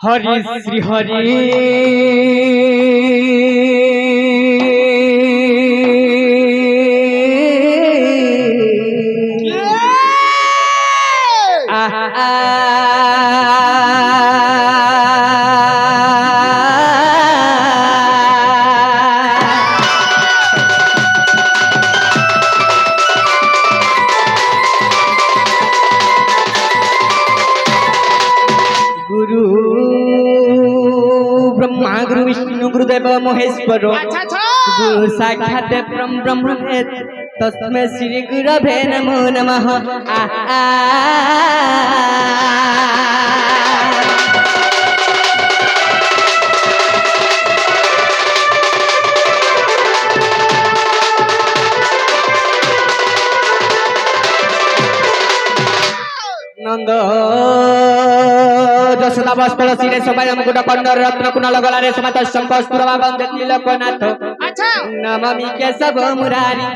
हरि श्री हरि गुरु ब्रह्मा गुरु विष्णु गुरुदेव महेश्वर गुरु साक्षात् ब्रह्म तस्मै श्री गुरवे नमो नमः। नंद दशदा बस्तर सिरे सबाय मुकुट कंडर रत्न कुंडल गलारे समात शंख स्तुरवा बंदे तिलकनाथ नमामि केशव मुरारी।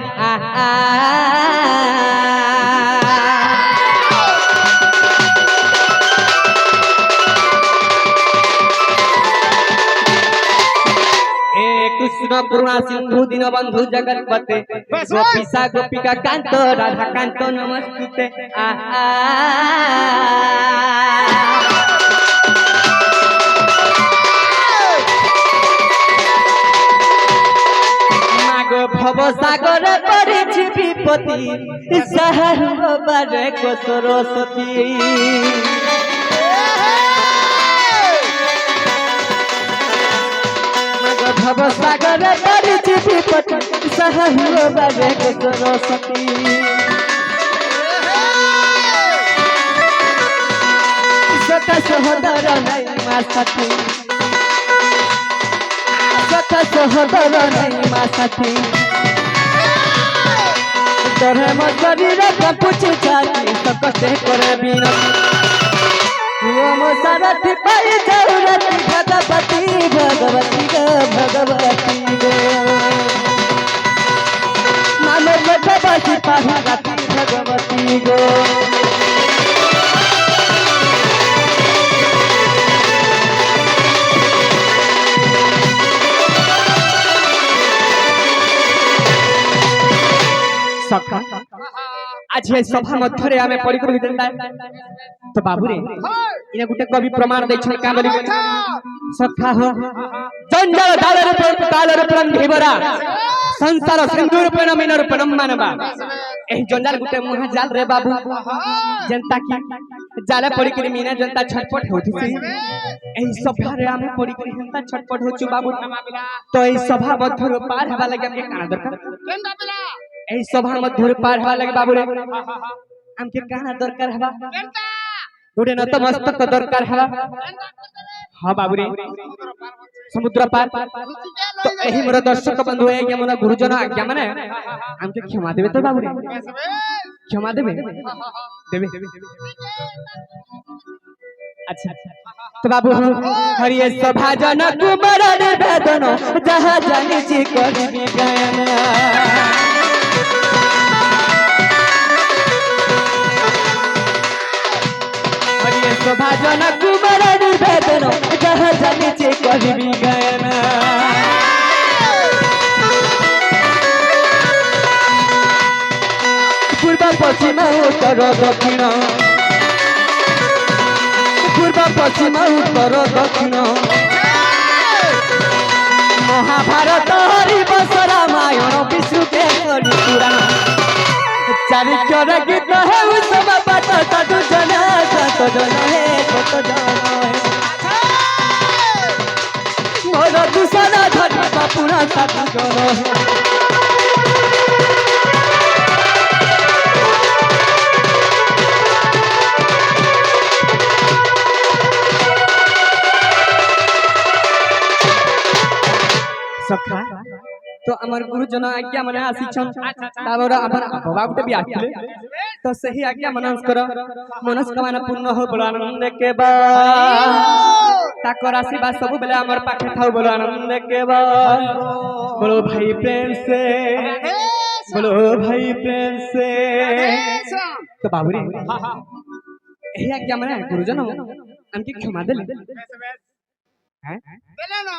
कृष्ण करुणा सिंधु दीनबंधु जगतपते गोपीसा गोपिका कांत राधा कांत नमस्ते। मागो भव सागर परिछि विपत्ति सहरु बारे को सरस्वती भव सागर परिछि विपत्ति सहरु बारे को सरस्वती। सखा सहोदर नहीं मा साथी सखा सहोदर नहीं मा साथी तोरे मो शरीर कपुछ छाती सकते करे बिनती वो मो सारथी पाई जौरती भगवती भगवती गो भगवती गो मानो भगवती पार्वती भगवती गो। सखा आज ये सभा मध्य आमे परिकर हितंदा तो बाबू रे इने गुटे कवि प्रमाण दै छै का बोली सखा हो जंजाल दालर पर तालर पर ढेबरा संसार सिंधु रूप नमिन रूप मानबा एही जंजाल गुटे मुहा जाल रे बाबू जनता की जाले परिकर मीना जनता छटपट होथिसी एही सभा रे आमे परिकर जनता छटपट होछु बाबू तो एही सभा मध्य पार हवा लगे हमके काना दरकार केन बाबला एही सभा मध्य पार हवा लगे बाबू रे हमके काना दरकार हवा गोटे नतमस्तक दरकार हवा। हाँ बाबू रे समुद्र पार तो एही मोर दर्शक बंधु है मन गुरुजन आज्ञा माने हमके क्षमा देबे तो बाबू रे क्षमा देबे देबे अच्छा तो बाबू हरिये सभा जन कुमार निवेदन जहाँ जानी जी करबी गायन शोभा जन कुमार निवेदन जहाँ जानी चे करबी गायन पूर्व पश्चिम उत्तर दक्षिण पूर्व पश्चिम उत्तर दक्षिण महाभारत हरिवंश रामायण विष्णु के पुराण चारिकर गीत है सब पाठ साधु जन सत जन है सत जन है मोर दूषण धर्म पूरा साधु जन है। सखा तो अमर गुरुजन आज्ञा मने आसीछन ताबर अपन बाबा गुटे भी आथिले तो सही आज्ञा मनस्कर मनस्कामना पूर्ण हो बोलो आनंद के बा ताकर आशीर्वाद सब बेले हमर पाखे थाउ बोलो आनंद के बा बोलो भाई प्रेम से बोलो भाई प्रेम से तो बाबू रे एही आज्ञा मने गुरुजन हमके क्षमा देले हैं देले ना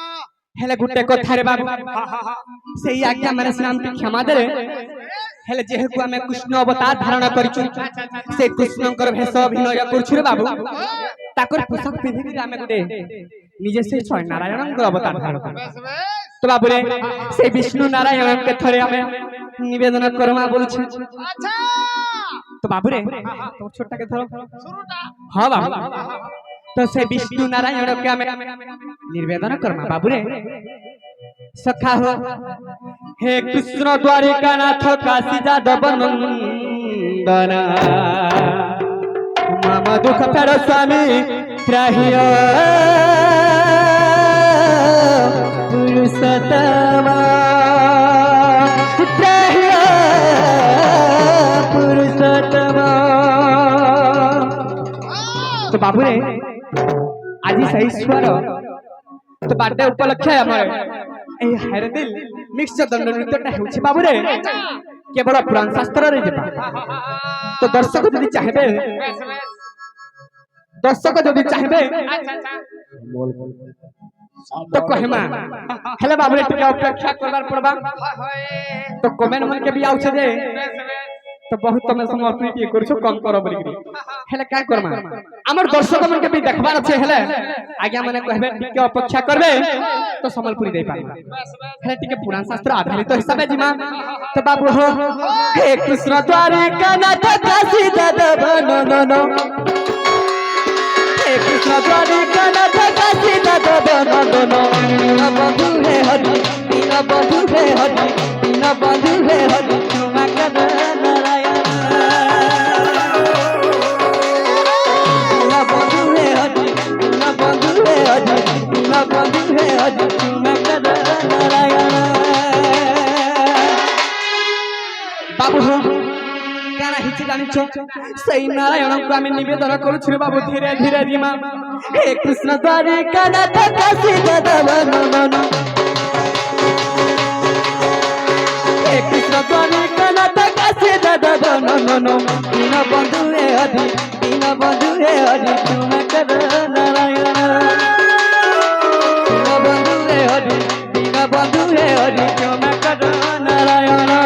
हेले गुटे कथा रे बाबू सेई आज्ञा माने से हमके क्षमा देले हेले जेहेतु हमें कृष्ण अवतार धारण करिछु से कृष्णकर भेष अभिनय करछु रे बाबू ताकर पोशाक पिंधि के हमें गुटे निजे से स्वयं नारायणकर अवतार धारण कर तो बाबू रे से विष्णु नारायण के थरे हमें निवेदन करमा बोलछु अच्छा तो बाबू रे तो छोटा के थरो शुरूटा हां बाबू तो से विष्णु नारायण के हमें निवेदन करमा बाबू रे सखा हो हे कृष्ण द्वारिका नाथ काशी जादव नंदन मम दुख फेर स्वामी त्राहिय पुरुषोत्तम त्राहिय पुरुषोत्तम तो बाबू रे आज सही स्वर तो बाटे उपलक्ष्य हमर ए हरे दिल मिक्स दंड नृत्यटा होछि बाबू रे केवल पुराण शास्त्र रे जेबा तो दर्शक यदि चाहेबे तो कहमा हेले बाबू रे टिका अपेक्षा करबार पड़बा तो कमेंट मन के भी आउछ जे तो बहुत तमे समर्पित करछो कम करो बोली हेले का करमा हमर दर्शक मन के भी देखबार छै हेले आज्ञा माने कहबे टिके अपेक्षा करबे तो संबलपुरी दे पाबे हेले टिके पुराण शास्त्र आधारित हिसाबे जिमा तो बाबू हो हे कृष्ण द्वारिका नाथ काशी जादव नंदन हे कृष्ण द्वारिका नाथ काशी जादव नंदन दीन बंधु हे हरि दीन बंधु हे हरि दीन बंधु हे हरि क्षमा कर नारायण दीन बंधु हे हरि दीन बंधु हे हरि दीन बंधु हे हरि क्षमा कर नारायण बाबू काना हिच जानिछो सही नारायण को हमें निवेदन करू छु बाबू धीरे धीरे जिमा हे कृष्ण द्वारिका नाथ काशी जादव नंदन हे कृष्ण द्वारिका नाथ काशी जादव नंदन दीन बंधु हे हरि दीन बंधु हे हरि क्षमा कर नारायण दीन बंधु हे हरि दीन बंधु हे हरि क्षमा कर नारायण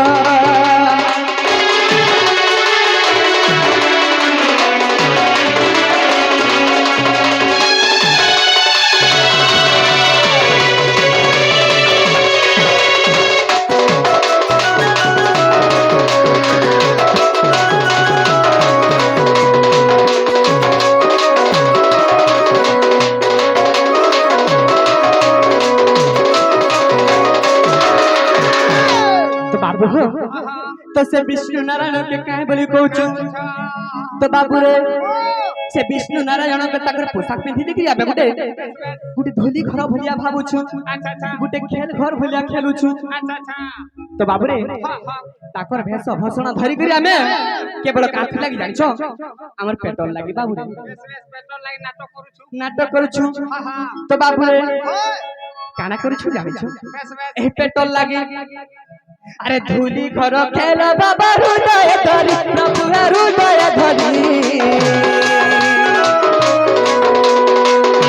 तो से विष्णु नारायण के काहे बोली कहूछु तो बाबू रे से विष्णु नारायण के ताकर पोशाक पिंधि देखि आबे गुटे धोली घर भलिया भाबुछु गुटे खेल घर भलिया खेलुछु तो बाबू रे ताकर भेष भसण धरि करी हमें केवल काथि लागि जानिछो हमर पेट्रोल लागि बाबू रे पेट्रोल लागि नाटक करूछु तो बाबू रे काना करूछु जानिछो ए पेट्रोल लागि अरे धूली घर खेल बाबा हृदय धरी प्रभु हृदय धरी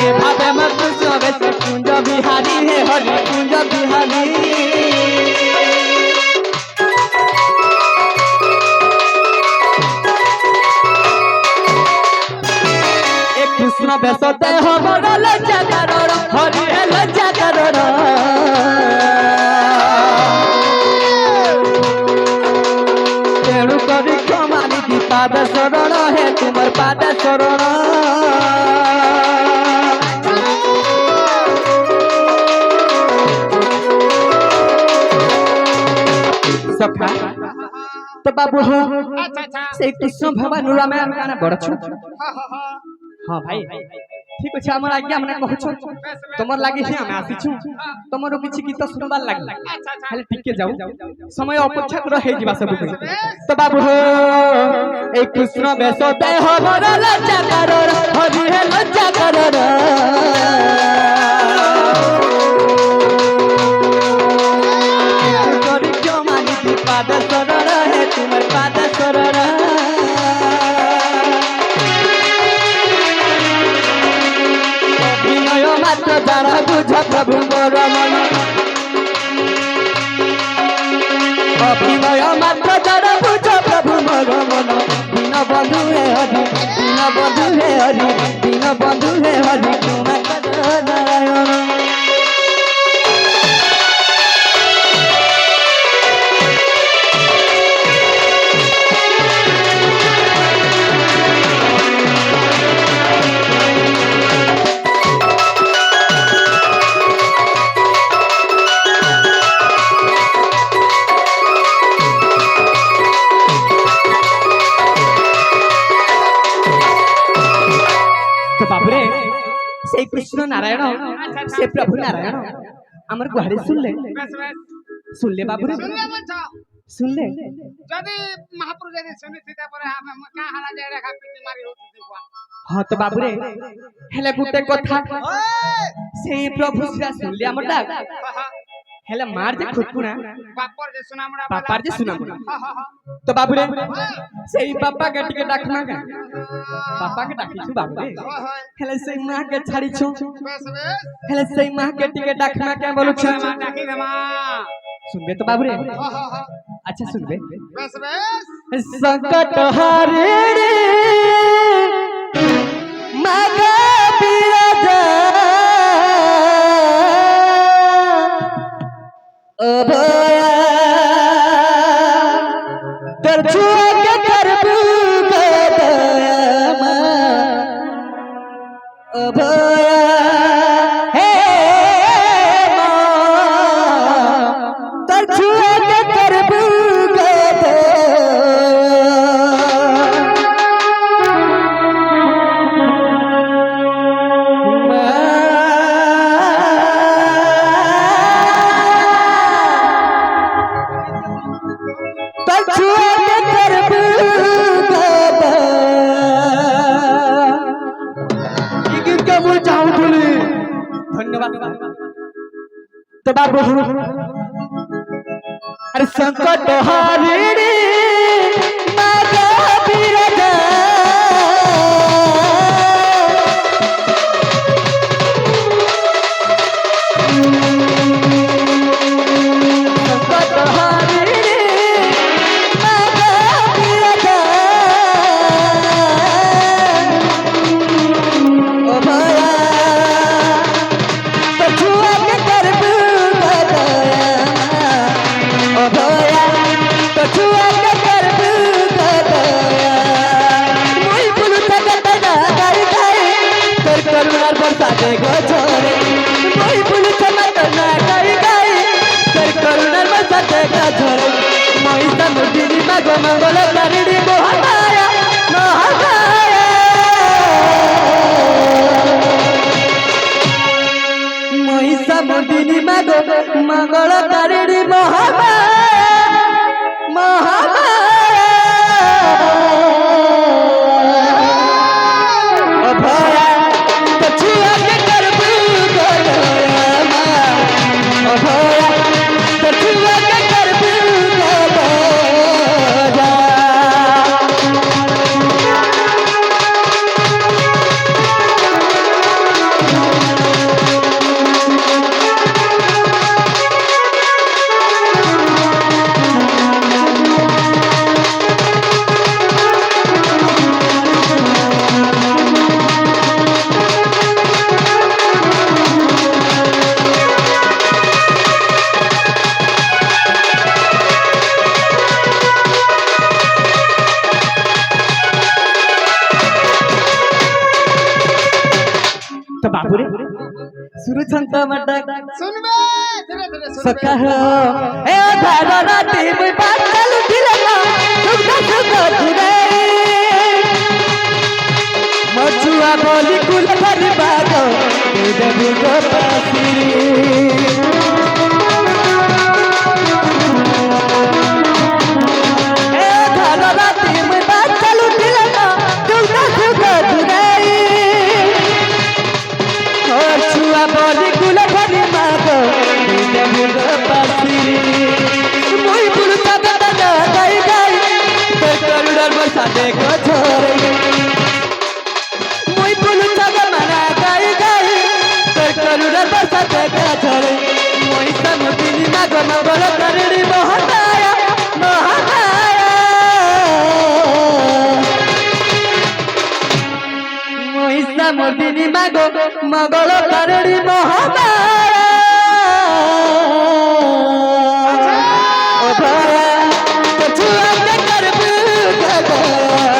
ये भावे मत सोवे से कुंज बिहारी है हरि कुंज बिहारी एक कृष्ण बेसते हमर लज्जा करोड़ हरि है लज्जा करोड़ पाद शरण है तुमर पाद शरण सखा तो बाबू हो से कृष्ण भगवान रामायण गाना बड़छु हां भाई ठीक अछि हमर आज्ञा मने कहछु तमर लागि ही हम आसीछु तमरो किछि गीत सुनबार लागि खाली टिके जाऊ समय अपेक्षा कर हे जीवा सब तो बाबू हो ए कृष्ण बेस दे हमर लज्जा करोड़ हरि हे लज्जा करोड़ करि क्यों मानी पाद शरण है तुमर पाद शरण বুঝ প্রভু মোর মন অভিনয় মাত্র যারা বুঝ প্রভু মোর মন দীন বন্ধু হে হরি দীন বন্ধু হে হরি দীন বন্ধু হে হরি ক্ষমা কর নারায়ণ। बाबरे से कृष्ण नारायण से प्रभु नारायण আমার গুহারে শুনলে শুনলে বাবুরে শুনলে যদি মহাপ্রভু যদি শুনিছি তারপরে কা হারা যায় রেখা পিটি মারি হচ্ছে দেখবা হ্যাঁ তো বাবুরে হেলে গুটে কথা সেই প্রভু শ্রী শুনলে আমার ডাক হেলে মার যে খুটকুনা বাপার যে শুনামুড়া তো বাবুরে সেই বাপা কে টিকে ডাকনা কা बापा के डाकिछु बाबू हेले सही मां के छाड़ीछु हेले सही मां के टिके डाकना के बोलु छ डाकी रे मां सुनबे तो बाबू रे अच्छा सुनबे बस संकट हारे रे मागा बिराजा ओ भया कर छुआ के करबू तो बाबू अरे संकट हारिणी माता बिरजा संकट हारिणी माता बिरजा ओ भया तो छुआ के करबू करुणार बरसाते गो छोरे कोई पुलिस मत ना गाई गाई कर करुणार बरसाते गो छोरे मोई समुद्री मगो मंगल करिड़ी मोहमाया मोहमाया मोई समुद्री मगो मंगल करिड़ी मोहमाया मोहमाया ओ भया तो बाबूरे सुरु छंत मटक सुनबे धीरे धीरे सुनबे सका हो ए धारा राती मुई बातल दिलना दुख दुख जुरे मछुआ बोली कुल भरी बागो देबी गो पासी ए धारा राती मुई बातल दिलना दुख दुख जुरे छुआ बोली कुल भरी मागो देबी गो पासी मुई पुलता बता गाई गाई तो करुणार बसा देखो छोरे मुई पुलता मना गाई गाई तो करुणार बसा কালিকা মর্দিনী মাগো মঙ্গল কারণী মহামায়া ও ভয়া কছুয়াকে করবু গদয়া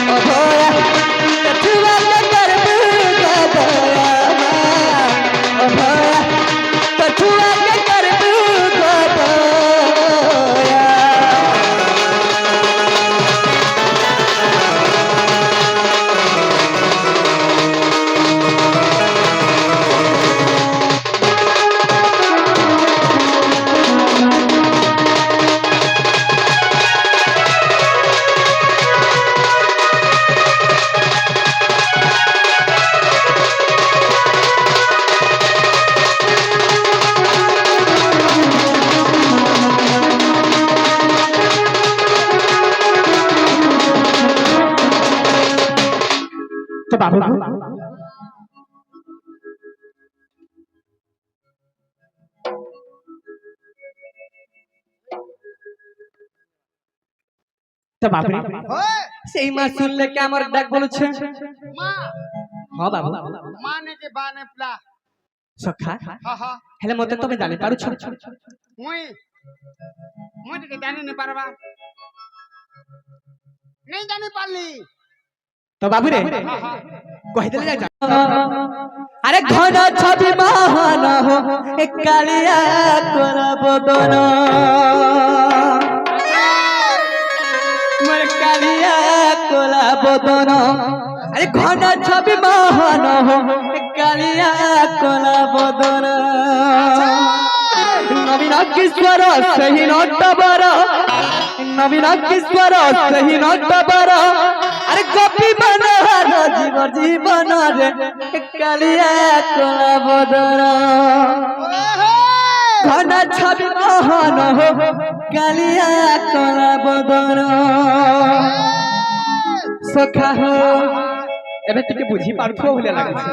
ও ভয়া কছুয়াকে করবু গদয়া ও ভয়া কছুয়াকে করবু গদয়া তো বাবু তো বাপরে সেই মা শুনলে কে আমার ডাক বলছে মা হ্যাঁ বাবু মানে के बाने प्ला সখা हा हा হেলে মতে তুমি জানি পারুছ मुई मुई के जाने नहीं पारबा नहीं जाने पारली তো বাবু রে हा हा কই দিলে যা আরে ঘন ছবি মহান হো এ কালিয়া কোলা বদন মোর কালিয়া কোলা বদন আরে ঘন ছবি মহান হো এ কালিয়া কোলা বদন নবীন কিশোর সহি নটবর নবীন কিশোর সহি নটবর আরে গোপী মনোহর জীবন রে কালিয়া কোলা বদন ঘন ছবি মোহন হো কালিয়া কোলা বদন সখা হো এবে ଟିକେ বুঝি পারছো বলে লাগছে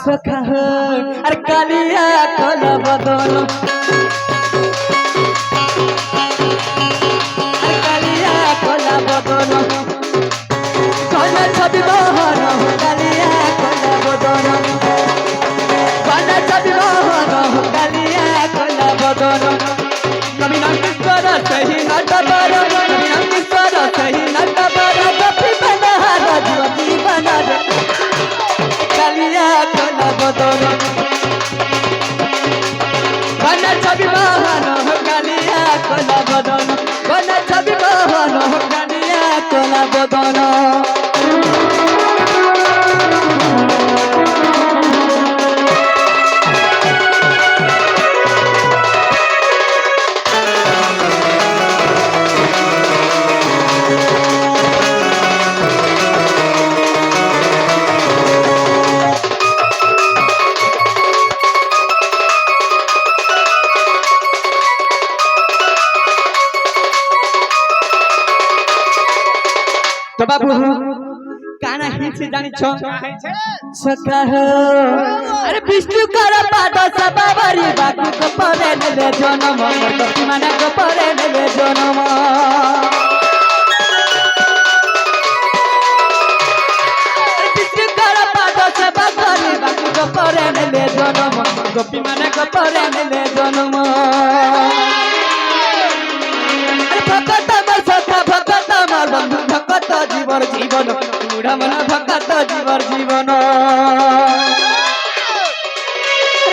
সখা হো আর কালিয়া কোলা বদন আর কালিয়া কোলা বদন ঘন ছবি মোহন হো কালিয়া কোলা বদন ঘন ছবি মোহন হো কালিয়া কোলা বদন নবীন কিশোর সহি নটবর নবীন কিশোর সহি নটবর গোপী মনোহর জীবন রে কালিয়া কোলা বদন ঘন ছবি মোহন হো কালিয়া কোলা বদন ঘন ছবি মোহন হো কালিয়া কোলা বদন তো বাবু কানা হিছে জানিছ সখা হো আরে বিষ্ণু কর পাদ সবাবরি বাকু কো পরে নেলে জনম গোপী মানে কো পরে নেলে জনম বিষ্ণু কর পাদ সবাবরি বাকু কো পরে নেলে জনম গোপী মানে কো পরে নেলে জনম ভকত আমার সখা ভকত আমার বন্ধু ভকত জীবর জীবন বুড়া মন ভকত জীবর জীবন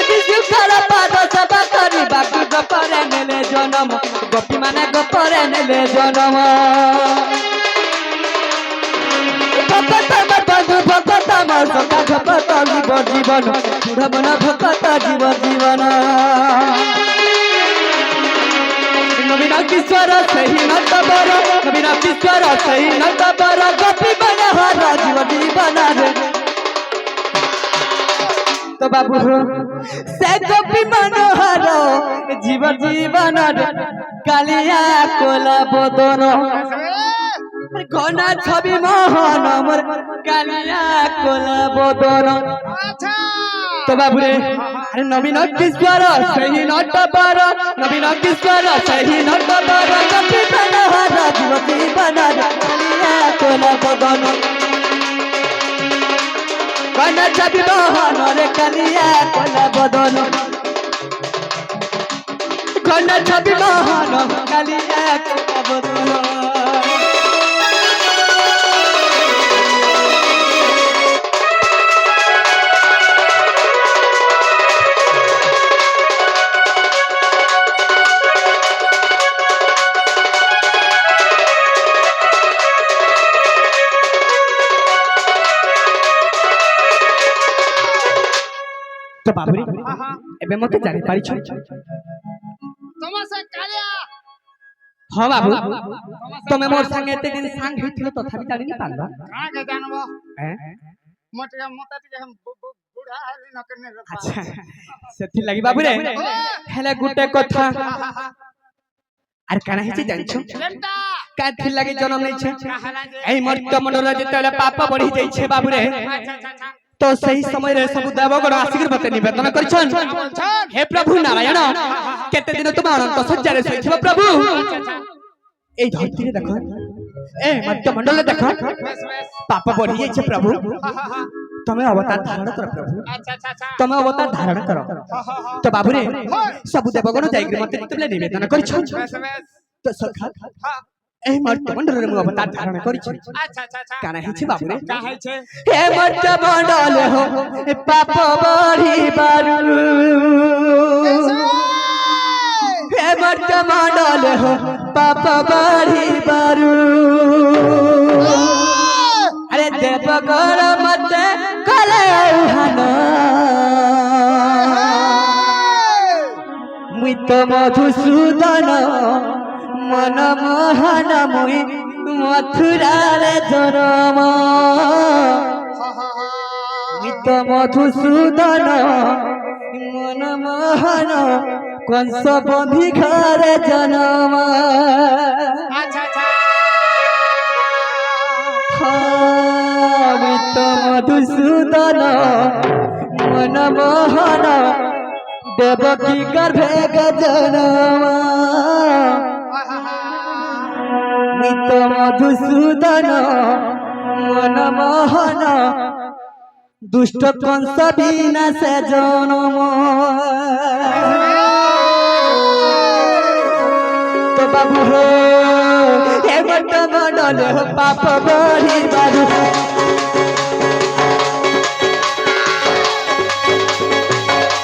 বিষ্ণু কর পাদ সবা করি বাকু গোপরে নেলে জনম গোপী মানে গোপরে নেলে জনম ভকত আমার বন্ধু ভকত আমার সখা ভকত জীবর জীবন বুড়া মন ভকত জীবর জীবন নবীন কিশোর সহি নটবর নবীন কিশোর সহি নটবর গোপী মনোহর জীবন রে তো বাবু সে গোপী মনোহর জীবন রে কালিয়া কোলা বদন ঘন ছবি মোহন মোর কালিয়া কোলা বদন তো বাবু রে আরে নবীন কিশোর সহি নটবর নবীন কিশোর সহি নটবর গোপী মনোহর জীবন রে কালিয়া কোলা বদন কন ছবি মোহন রে কালিয়া কলা বদন কন ছবি মোহন কালিয়া কলা বদন তো বাবুরে এবে মতে জানি পারিছ তোমার সে কালিয়া হ বাবু তুমি মোর সঙ্গে এতে দিন সাঙ্গ হইছিল তথাপি জানি নি পারবা কাকে জানবো হ্যাঁ মোটে মোটা টিকে বুড়া হলি নকনে রে আচ্ছা সেথি লাগি বাবুরে হেলে গুটে কথা আর কানা হিচি জানিছো লেমটা কাথি লাগি জন্ম নেছে কাহালা যে এই মর্ত মন্ডল যেতেলে পাপ বঢ়ি যাইছে বাবুরে আচ্ছা আচ্ছা তো সেই সময় সবু দেবগণ আসিকি মতে নিবেদন করছন হে প্রভু নারায়ণ কেতে দিন তুমি অনন্ত সজ্জারে শোইছিব প্রভু এই ধরতিরে দেখো এ মধ্য মন্ডলে দেখো বেশ বেশ পাপ বঢ়ি যাইছে প্রভু তুমি অবতার ধারণ কর প্রভু আচ্ছা আচ্ছা আচ্ছা তুমি অবতার ধারণ কর তো বাবুরে সবু দেবগণ যাইকি মতে তুমি নিবেদন করছন বেশ বেশ তো সখা হ্যাঁ এই মর্ত মন্ডলের মু অবতার ধারণ করিছি আচ্ছা আচ্ছা আচ্ছা কানা হিছি বাবুরে কা হইছে হে মর্ত মন্ডল হো পাপ বঢ়ি বারু হে মর্ত মন্ডল হো পাপ বঢ়ি বারু আরে দেবগণ মতে কলে আহ্বান মুই তো মধুসূদন মন মোহন মুই মথুরারে জনম মিত মধুসূদন মন মোহন কংস বন্ধি ঘরে জনম আচ্ছা আচ্ছা মিত মধুসূদন মন মোহন দেবকী গর্ভে জনম মিত মধুসূদন মন মোহন দুষ্ট কংস বিনাশে জনম তো বাবু হো হে মত মন্ডল পাপ বঢ়ি বারু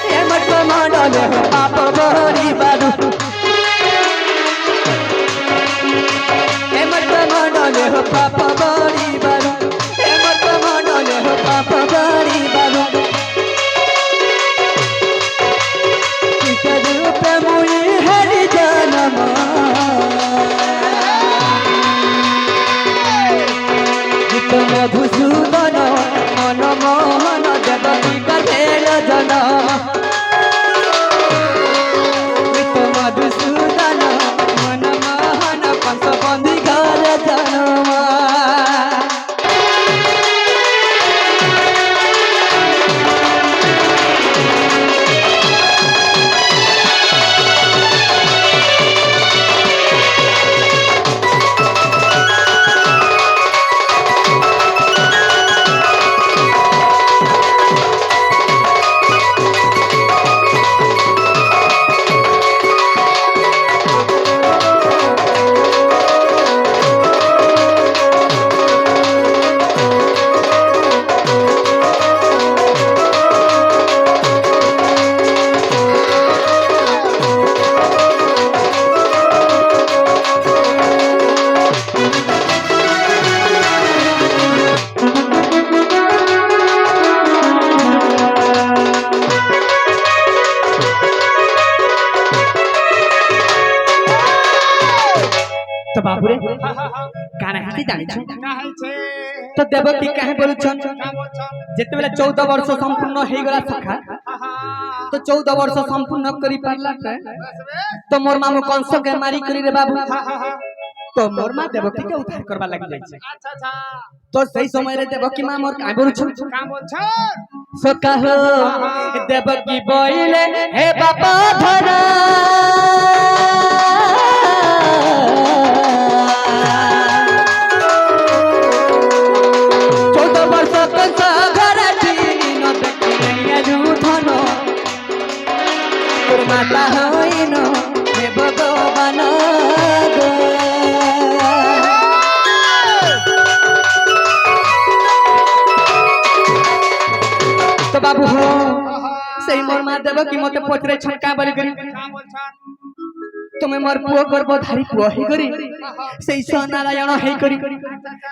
হে মত মন্ডল পাপ বঢ়ি বারু মন্ডলে হো পাপ বঢ়ি বারু হে মত মন্ডলে হো পাপ বঢ়ি বারু রূপে মুই হরি জনম গীত মধুসূদন মন মোহন দেবকী গর্ভের জনম গীত মধুসূদন মন মোহন কংস বন্ধি ঘরে জনম তো বাবুরে কানা হিচি জানিছ কা হইছে তো দেবকী কাহে বলুছন কা বলছন যেতেবেলে 14 বর্ষ সম্পূর্ণ হইগলা সখা তো 14 বর্ষ সম্পূর্ণ করি পারলা বেশ বেশ তো মোর মামু কংসকে মারি করি রে বাবু তো মোর মা দেবকীকে উদ্ধার করবা লাগি যাইছে আচ্ছা আচ্ছা তো সেই সময় রে দেবকী মা মোর কাহে বলুছন কা বলছন সখা হো দেবকী বইলে হে বাবা ধন চৌদ বর্ষ কংস ঘরে बाबू हो सेई मोर माँ देव की मते पचरे छनका बली करी का बोलछन तुम्हें मोर पुओ गर्भधारी पुओ हे करी सेई स नारायण हे करी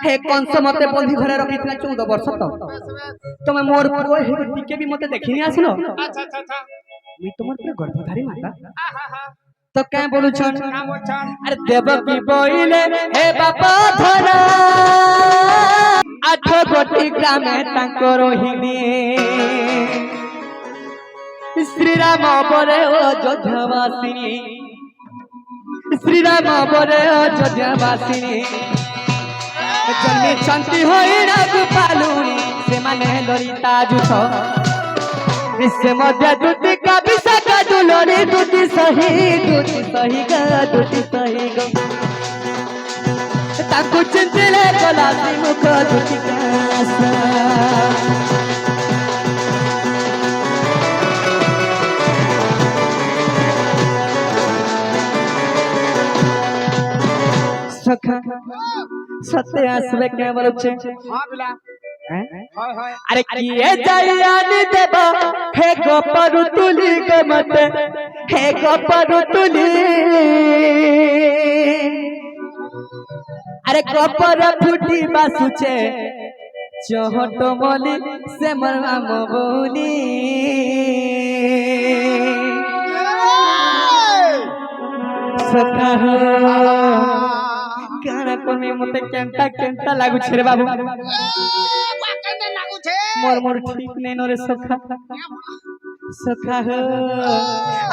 हे कंस मते बंधी घरे रखिथिला 14 वर्ष तो बस बस तुम्हें मोर पुओ हे टिके भी मते देखिनी आसलो अच्छा अच्छा अच्छा मी तुमर पुओ गर्भधारी माता आहा तो क्या बोलू छन का बोलछन अरे देव की बोइले हे बापा धरा आठ गोटी ग्रामे तांकर हिने श्री राम बरे अयोध्यावासिनी श्री राम बरे अयोध्यावासिनी जन्मे शांति होई रघुपालुनी से माने ललिता जुछ इससे मध्य दूती का विशाखा दुलोनी दूती सही गा दूती सही गा ताकू चिंतिले कलासी मुख दूती कासा सखा सत्य आसवे के बोलछे हां बिला हाय हाय अरे किए जायानी देव हे गोपरु तुली गमत हे गोपरु तुली अरे गोपर फुटी बासुचे चहट मली से मोर नाम बोली सखा काना कोमे मते केंता लागु छे रे बाबू केने लागू छे मोर ठीक नहीं नो रे सखा सखा हो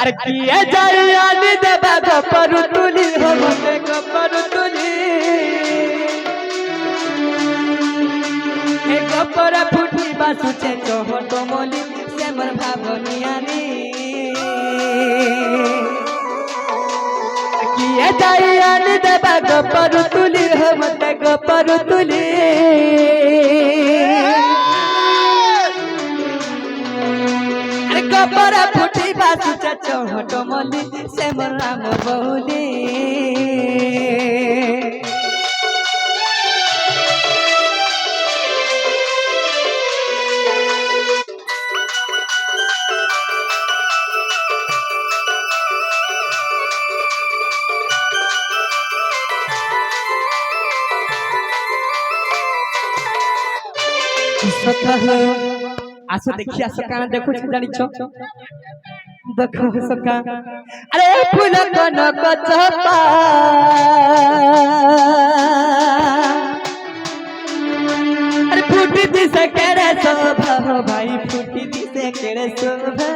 अरे किए जायानी देवा गोपरु तुली हो मते गोपरु तुली हे गोपर फुटी बासुचे चहट मली से मोर भावनियानी किए जायानी देवा गोपरु तुली हो मते गोपरु तुली अरे गोपर फुटी बासुचे चहट मली से मोर नाम बोली सखा आसो देखी आसो काना देखु छी जानि छ देखो सखा अरे फूल कनक चपा अरे फूटी दिसे केरे शोभा हो भाई फूटी दिसे केरे शोभा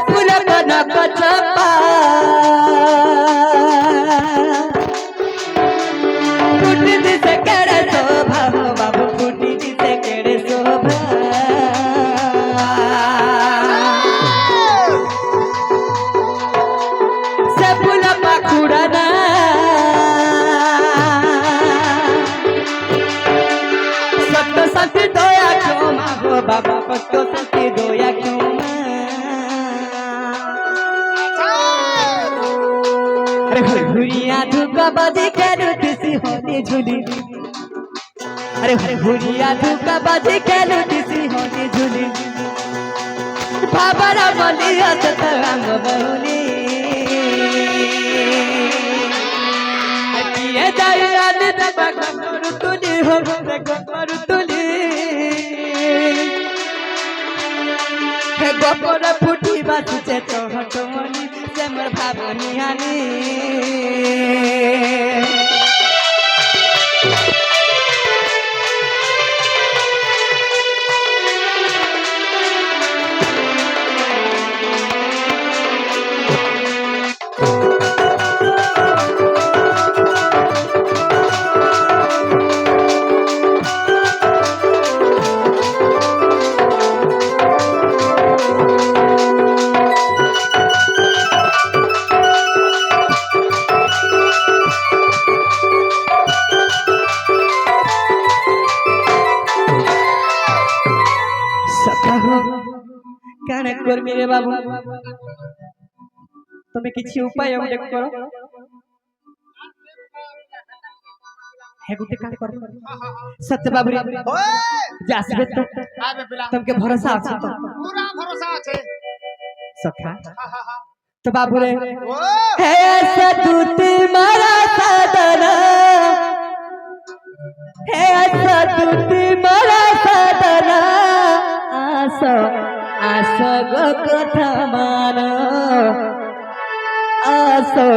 फूल कनक चपा फूटी दिसे केरे शोभा हो बाबू फूटी दिसे केरे शोभा से फूल पाखुड़ना सत्य सत्य दोया क्यों मागो बाबा सत्य सत्य दोया क्यों अरे भुरिया धुका बाजी केलु दिसी होनी झुली अरे भुरिया धुका बाजी केलु दिसी होनी झुली बाबरा बोली असत रंग बहुली किए जायान देवा गोपरु तुली हो रे गोपरु तुली हे गोपर फुटी बासुचे चहट मली से मोर भावनियानी কানে করবি রে বাবু তুমি কিছু উপায় আমাকে করো हे गुटे का कर सत्य बाबू रे जे आसबे तो आबे पिला तुमके भरोसा আছে तो पूरा भरोसा আছে सखा तो बाबू रे ओ हे सतुत मारा साधना हे सतुत मारा साधना आसो आसो गो कथा मान आसो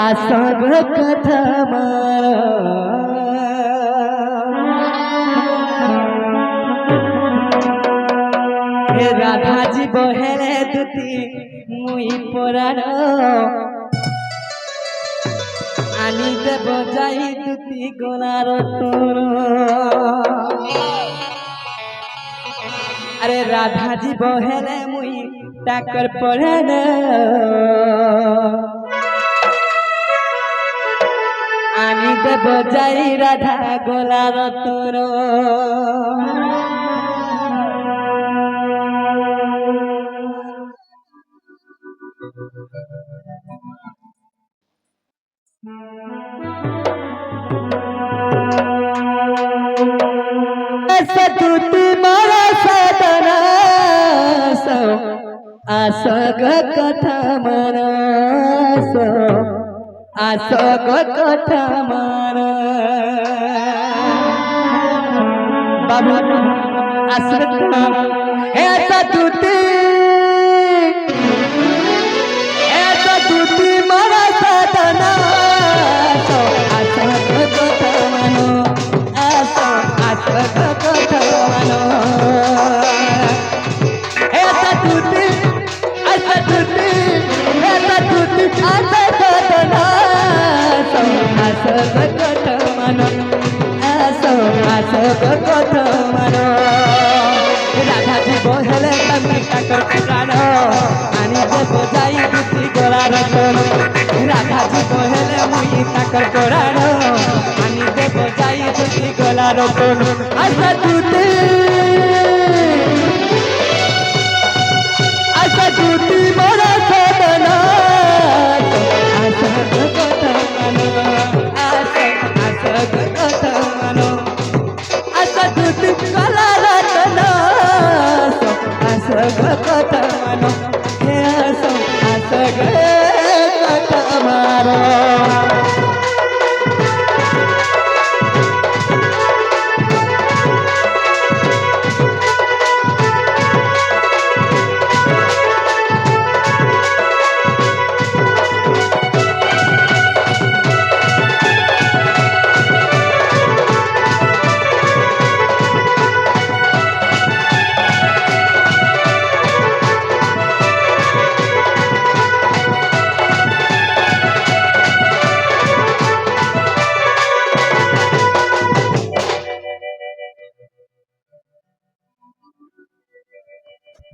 आसो गो कथा मान हे राधा जी बहेले दुती मुई पराण आनी देव जाई दुती गलार तोर अरे राधा जी बहेले मुई टाकर पराण आनी देव जाई राधा गलार तोर सतुत मारा साधना सो आसग कथा मन सो आसग कथा मन बाबू आसग हे सतुत मारा साधना सो आसग कथा मन आसो आसग कथा मन राधा जी बहेले तमी टाकर पुराण आनी देव जाई दुती गलार तोर राधा जी बहेले मुई टाकर पुराण आनी देव जाई दुती गलार तोर आशा दुती मोरा साधना आशा कथा मानो आशा कथा मानो आशा दुती गलार तोर आशा कथा मानो हे आशा कथा मानो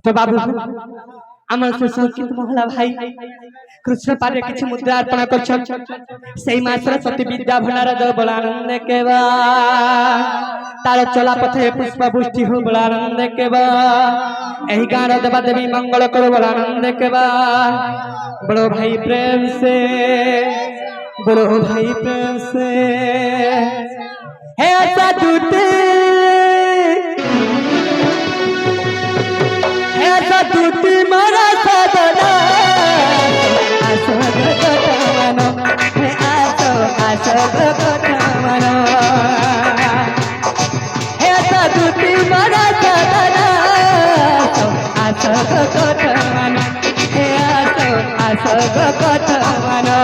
तो बाबू আমার সে সংস্কৃত মহলা ভাই কৃষ্ণ পারে কিছু মুদ্রা অর্পণ করছেন সেই মাত্র সতী বিদ্যা ভণ্ডার দেব বড় আনন্দ কেবা তার চলা পথে পুষ্প বৃষ্টি হো বড় আনন্দ কেবা এই গান দেবা দেবী মঙ্গল করো বড় আনন্দ কেবা বড় ভাই প্রেম সে বড় ভাই প্রেম সে হে সাধুতে सतुति मारा साधना आसग कथा मानो हे आसग कथा मानो हे सतुति मारा साधना आसग कथा मानो हे आसग कथा मानो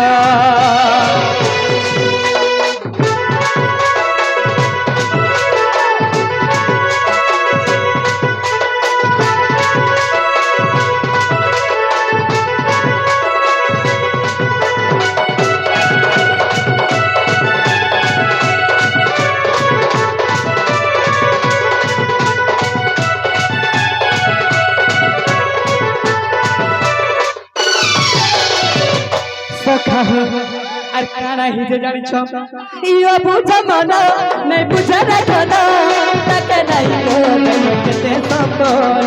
আর কানা হিজে জানিছ ইয়া বুঝা মানা নাই বুঝা রাখনা তাকে নাই গো কেতে সপর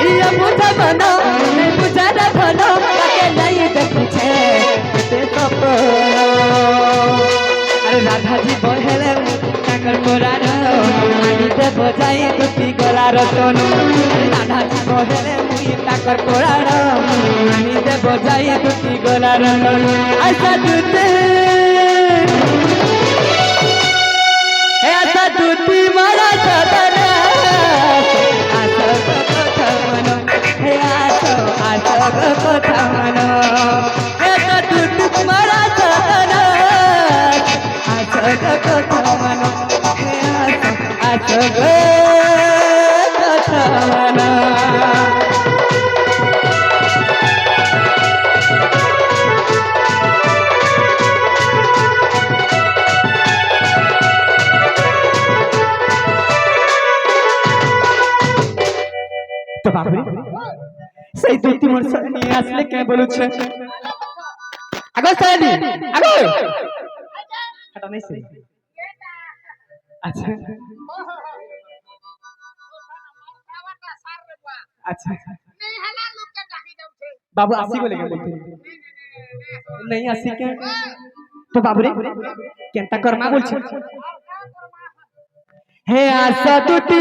ইয়া বুঝা মানা নাই বুঝা রাখনা তাকে নাই আনি দেব যাই দুটি গলার তনু রাধা কহেলে মুই তাকর কোড়ার আনি দেব যাই দুটি গলার তনু আশা দুতে আশা দুটি মারা সদন আশা কথা মন হে আশা আশা কথা মন আশা দুটি মারা সদন আশা কথা মন হে আশা আশা কথা মন তো বাবুরে সেই দুটি মোর সাথে নিয়ে আসলে কে বলছে আগো সাইনি আগো এটা নাই সেই আচ্ছা আচ্ছা बाबू आसी को लेके बोलते नहीं आसी के तो बाबू रे केंता कर्मा बोल छे हे आशा दुटी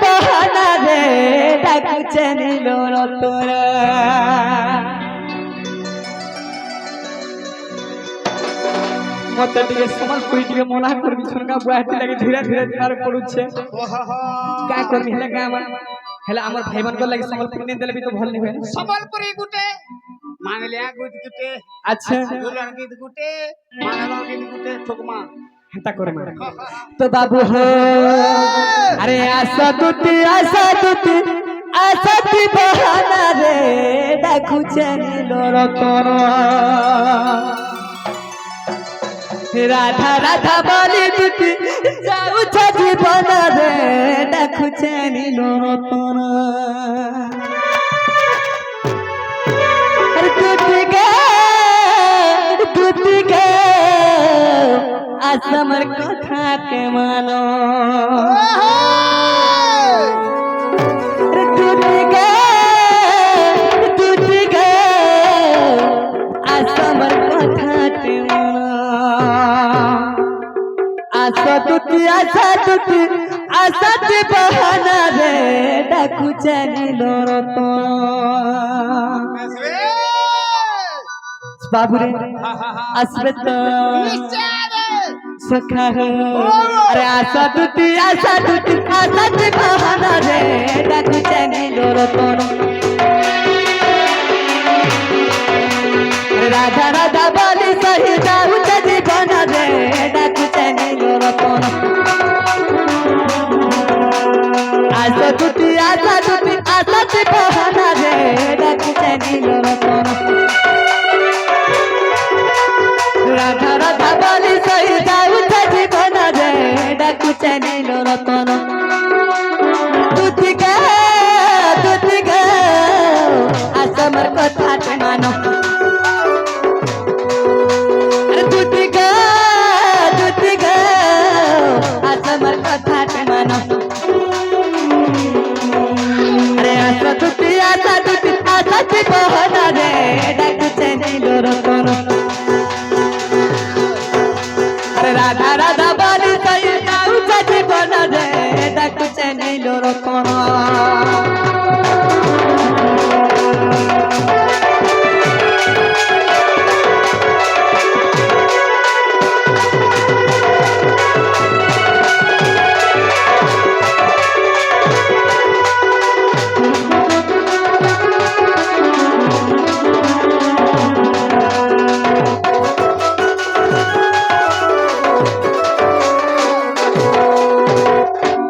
बहाना रे डाकू चनिलो तोरा मते टिके समझ कोई टिके मोला कर बिछनका बुआटी लागे धीरे धीरे तार पडुछे का करमी हला गाम हेला हमर भाईबन को लागे संबलपुर ने देले भी तो भल नहीं होय संबलपुरी गुटे मांगलिया गुटे अच्छा दुलर गीत गुटे मांगलो गीत गुटे ठुकमा हेता करे मार तो बाबू हो अरे आशा दुती बहाना रे डाकू चनिलो तोरा राधा राधा बोली दुती जाऊ जीवन रे डाकू चनिलो तोरा दुती गे आसमर कथा के मानो दुती गे आसमर कथा के मानो आशा दुती बहाना रे डाकू चनिलो तोरा बाबू रे असबे तो सखा हो अरे आशा दुती बहाना रे डाकू चनिलो तोरा राधा राधा बोली सही जाऊ जीवन रे डाकू चनिलो तोरा आशा दुती बहाना रे डाकू चनिलो तोरा राधा राधा बोली सही जाऊ जीवन रे डाकू चनिलो तोरा दुती गे आसमर कथा के मानो अरे दुती गे आसमर कथा के मानो अरे आशा दुती बहाना रे डाकू चनिलो तोरा अरे राधा राधा बोली सही जाऊ जीवन रे डाकू चनिलो तोरा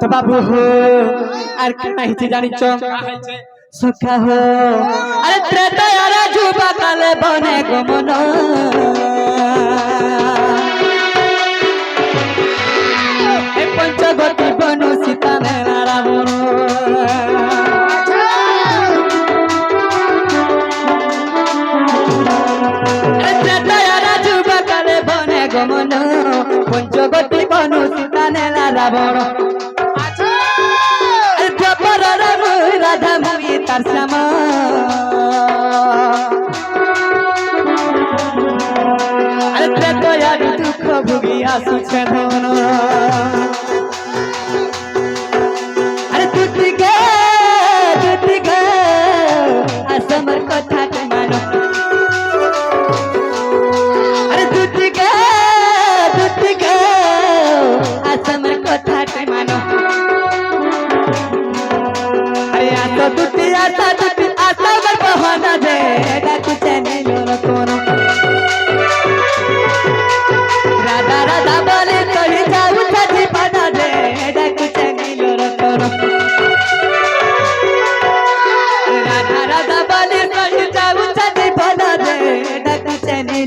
तो बाबू हो আর কি নাইছে জানিছ সখা हो अरे त्रेता जुबा काले बने गमन ए पंचगति बनु सीता ने रावण अरे त्रेता जुबा काले बने गमन पंचगति बनु सीता ने रावण राधा मुई तार श्यामा अरे त्रेतया दुख भोगी आसुछे धन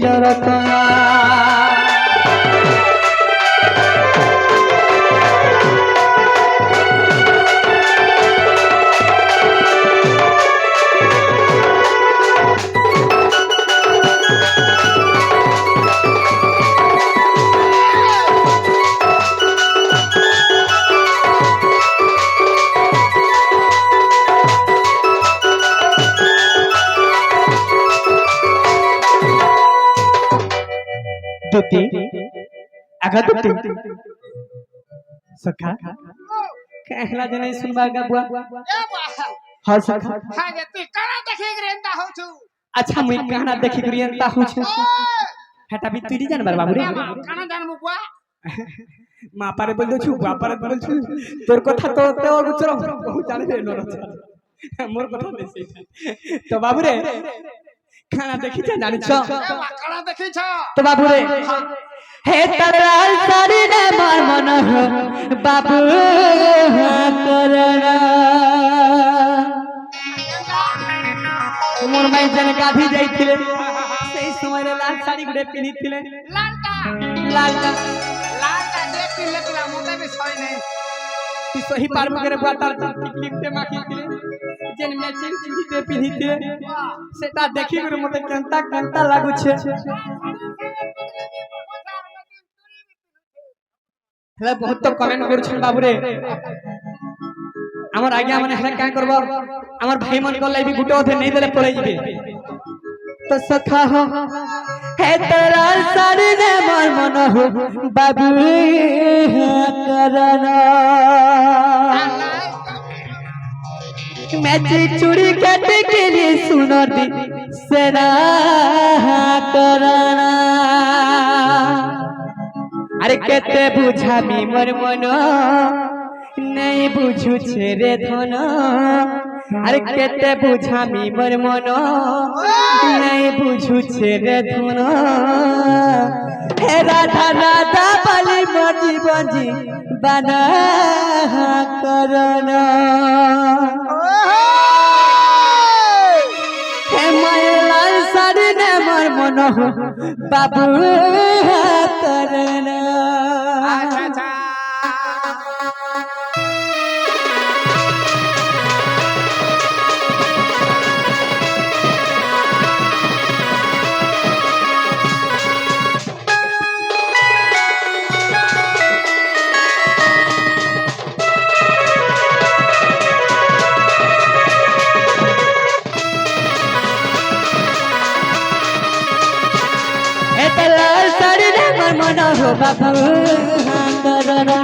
নীল রতনা দুটি আগা দুটি সখা कहला जने सुनबा गा बुआ ए बा हां सखा हां जे तू काना देखि ग्रेंदा हो छु अच्छा मुई कहना देखि करियंता हूं छु हटा भी तुई जान बार बाबू रे काना जान मुकुआ মা পারে বল छु বুয়া পারে বল छु তোর কথা তো তো গুচর বহু জানি রে নর মোর কথা নেই সেইটা তো বাবু রে খানা দেখি জানি ছ ए बा काना देखि छ তো বাবু রে हे तराल सारी ने मार मन हो बाबू करना मोर माई जन गाधी जाइथिले सेही समय रे लाल साड़ी गुडे पिनिथिले लालटा लालटा लालटा जे पिले पिला मोते भी सही नहीं ती सही पार मगरे बातार टिकलिपटे माखिथिले जेन मैचिंग चिंदीते पिनिथिले सेटा देखि गुरे मते केंता केंता लागु छे हेला बहुत तो कमेंट करछन बाबू रे हमर आज्ञा माने हेला का करबो हमर भाई मन को लाई भी गुटो थे नहीं देले पड़े जिबे तो सखा हो हे तेरा सारी ने मार मन हो बाबू करना मैं चूड़ी काट के लिए सुनो दी सेना करना अरे केते बुझामी मोर मन नहीं बुझु छे रे धन अरे केते बुझामी मोर मन नहीं बुझु छे रे धन हे राधा राधा बाली मजी बजी बना करना हे माय सारी ने मोर मन बाबू करना अच्छा अच्छा लाल साड़ी ने मोर मन हो बाबू करना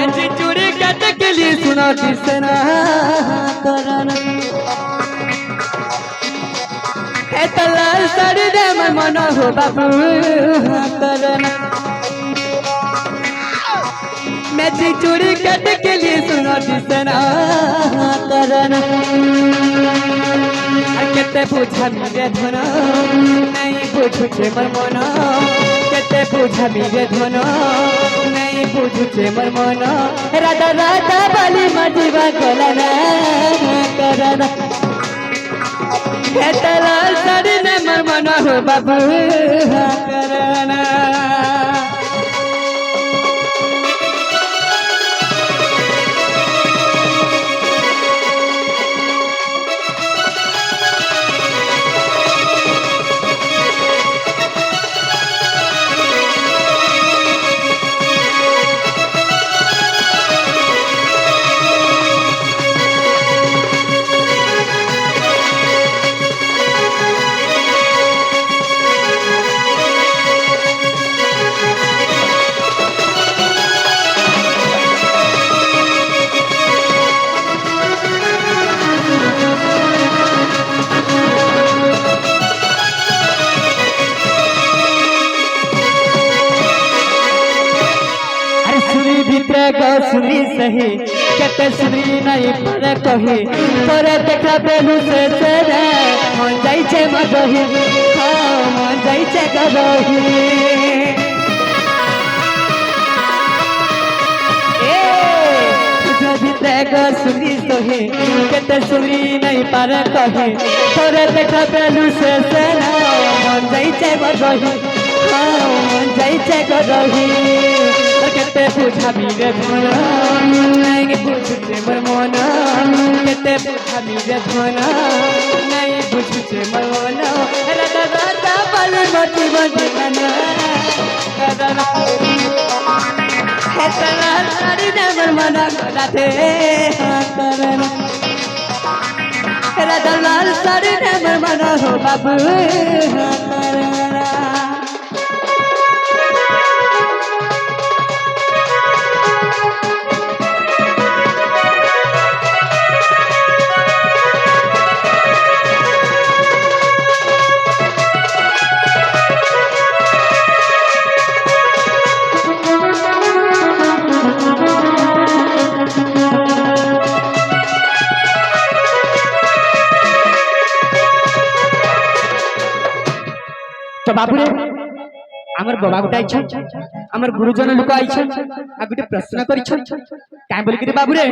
ऐसी चूड़ी काट के लिए सुनो किसना करना हे तो लाल साड़ी ने मोर मन हो बाबू करना मैं चूड़ी काट के लिए सुनो किसना करना केते बुझा मिले धन नहीं बुझु छे मोर मन केते बुझा मिले धन नहीं बुझु छे मोर मन राधा राधा बाली मजीवा कोलना करना केते लाल साड़ी ने मोर मन हो बाबू करना सुनी सही केते सुनी नहीं पर कही तोरे देखा बेलू से तेरे मन जाई छे मदही हां मन जाई छे गदही ए तुझे भीतर सुनी सही केते सुनी नहीं बारे कहे तोरे देखा बेलू से ना मन जाइछे गरही मन जाइछे गरही केते बुझाबी रे धन नहीं बुझुचे मोर मन केते बुझाबी रे धन नहीं बुझुचे मोर मन राधा राधा बाली मती बजना राधा हेतला सारी ने मोर मन राधे करना राधा लाल सारी ने मोर मन हो बाबू करना तो बाबूरे आमर बाबा गुटा आइछन आमर गुरुजन लोक आइछन आ गुटे प्रश्न करिछन काय बोल के बाबूरे